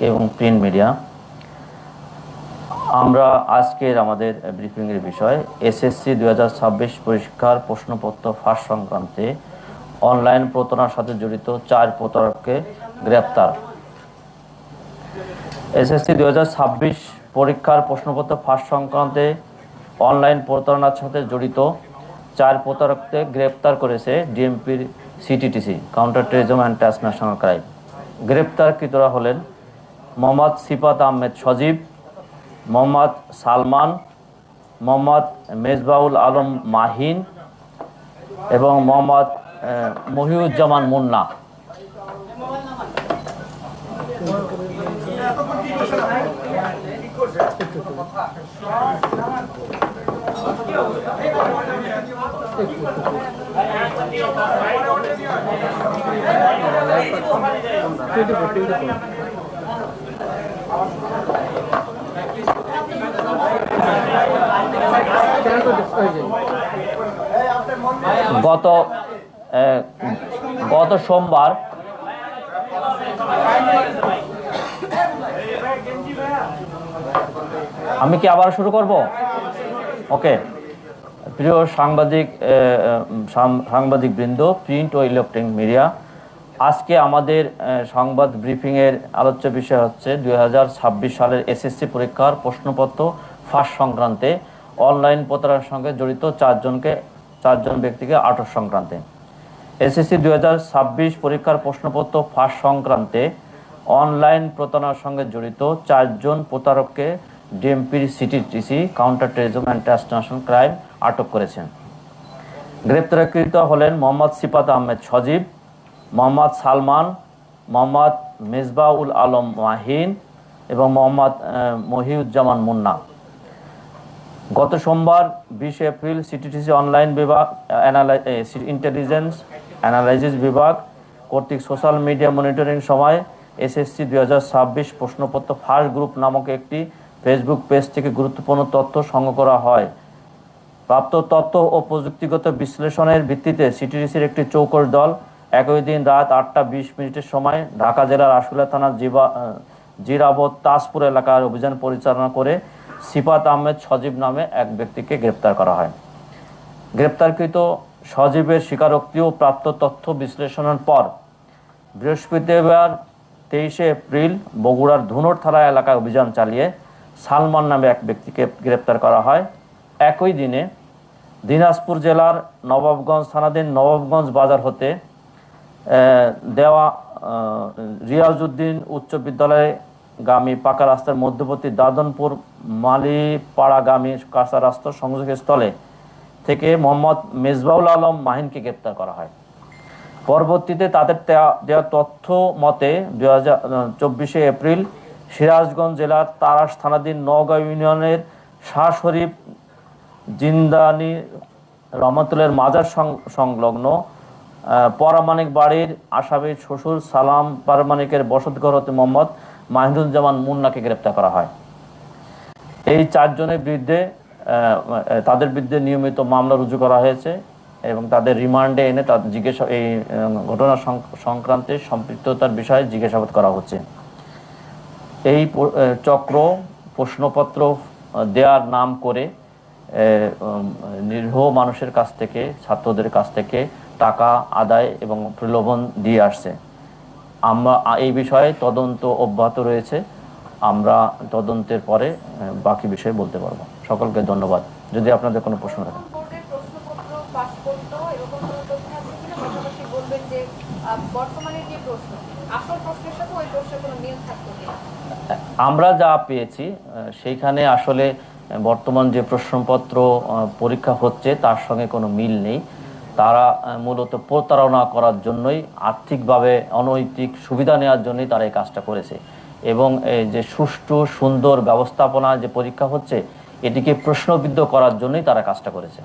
এবং print media, আমরা আজকের আমাদের ব্রিফিংয়ের বিষয় এসএসসি 2026 পরীক্ষার প্রশ্নপত্র ফাঁস সংক্রান্তে অনলাইন প্রতারণার সাথে জড়িত 4 প্রতারককে গ্রেপ্তার। এসএসসি 2026 পরীক্ষার প্রশ্নপত্র ফাঁস সংক্রান্তে অনলাইন প্রতারণার সাথে জড়িত 4 প্রতারককে গ্রেপ্তার করেছে ডিএমপির CTTC, counter terrorism and transnational crime. গ্রেপ্তারকৃতরা হলেন মোহাম্মদ সিফাত আহমেদ সজীব, মোহাম্মদ সালমান, মোহাম্মদ মেজবাউল আলম মাহিন এবং মোহাম্মদ মহিউজ্জামান মুন্না। গত সোমবার আমি কি আবার শুরু করব? ওকে, প্রিয় সাংবাদিক বৃন্দ, প্রিন্ট ও ইলেকট্রনিক মিডিয়া, আজকে আমাদের সংবাদ ব্রিফিংয়ের আলোচ্য বিষয় হচ্ছে 2026 সালের এসএসসি পরীক্ষার প্রশ্নপত্র ফাঁস সংক্রান্তে অনলাইন প্রতারণার সঙ্গে জড়িত 4 ব্যক্তিকে আটক সংক্রান্তে। এসএসসি 2026 পরীক্ষার প্রশ্নপত্র ফাঁস সংক্রান্তে অনলাইন প্রতারণার সঙ্গে জড়িত 4 প্রতারককে ডিএমপির CTTC, counter terrorism and transnational crime আটক করেছেন। গ্রেপ্তারকৃত হলেন মোহাম্মদ সিফাত আহমেদ সজীব, মোহাম্মদ সালমান, মোহাম্মদ মেজবাউল আলম মাহিন এবং মোহাম্মদ মহিউজ্জামান মুন্না। গত সোমবার 20 এপ্রিল সিটিটিসি অনলাইন বিভাগ ইন্টেলিজেন্স অ্যানালাইসিস বিভাগ কর্তৃক সোশ্যাল মিডিয়া মনিটরিং সময় এসএসসি 2026 প্রশ্নপত্র ফাঁস গ্রুপ নামক একটি ফেসবুক পেজ থেকে গুরুত্বপূর্ণ তথ্য সংগ্রহ করা হয়। প্রাপ্ত তথ্য ও প্রযুক্তিগত বিশ্লেষণের ভিত্তিতে সিটিটিসির একটি চৌকস দল একই দিন রাত 8:20 সময় ঢাকা জেলার আশুলিয়া থানার জিরাবত তাজপুর এলাকার অভিযান পরিচালনা করে সিফাত আহমেদ সজীব নামে এক ব্যক্তিকে গ্রেপ্তার করা হয়। গ্রেপ্তারকৃত সজীবের স্বীকারোক্তি ও প্রাপ্ত তথ্য বিশ্লেষণের পর বৃহস্পতিবার 23 এপ্রিল বগুড়ার ধুনট থানা এলাকায় অভিযান চালিয়ে সালমান নামে এক ব্যক্তিকে গ্রেপ্তার করা হয়। একই দিনে দিনাজপুর জেলার নবাবগঞ্জ থানাধীন নবাবগঞ্জ বাজার হতে দেওয়া রিয়াজউদ্দিন উচ্চ বিদ্যালয়ে গামী পাকা রাস্তার মধ্যবর্তী দাদনপুর মালিপাড়াগামী কাঁচা রাস্তার সংযোগস্থলে থেকে মোহাম্মদ মেজবাউল আলম মাহিনকে গ্রেপ্তার করা হয়। পরবর্তীতে তাদের দেওয়া তথ্য মতে 24 এপ্রিল সিরাজগঞ্জ জেলার তারাস থানাধীন নওগাঁ ইউনিয়নের শাহ শরীফ জিন্দানি রহমতুল্লাহর মাজার সংলগ্ন পরামানিক বাড়ির আসামির শ্বশুর সালাম পারমানিকের বসতঘর হতে মোহাম্মদ মাহিদুজ্জামান মুন্নাকে গ্রেপ্তার করা হয়। এই 4 জনের বিরুদ্ধে তাদের বিরুদ্ধে নিয়মিত মামলা রুজু করা হয়েছে এবং তাদের রিমান্ডে এনে তাদের এই ঘটনা সংক্রান্তে সম্পৃক্ততার বিষয়ে জিজ্ঞাসাবাদ করা হচ্ছে। এই চক্র প্রশ্নপত্র দেওয়ার নাম করে নিরীহ মানুষের কাছ থেকে, ছাত্রদের কাছ থেকে টাকা আদায় এবং প্রলোভন দিয়ে আসছে। আমরা এই বিষয়ে তদন্ত অব্যাহত রয়েছে। আমরা তদন্তের পরে বাকি বিষয়ে বলতে পারবো। সকলকে ধন্যবাদ। যদি আপনাদের কোনো প্রশ্ন থাকে। আমরা যা পেয়েছি সেইখানে আসলে বর্তমান যে প্রশ্নপত্র পরীক্ষা হচ্ছে তার সঙ্গে কোনো মিল নেই। তারা মূলত প্রতারণা করার জন্যই, আর্থিকভাবে অনৈতিক সুবিধা নেওয়ার জন্যই তারা এই কাজটা করেছে এবং যে সুষ্ঠু সুন্দর ব্যবস্থাপনা যে পরীক্ষা হচ্ছে এটিকে প্রশ্নবিদ্ধ করার জন্যই তারা কাজটা করেছে।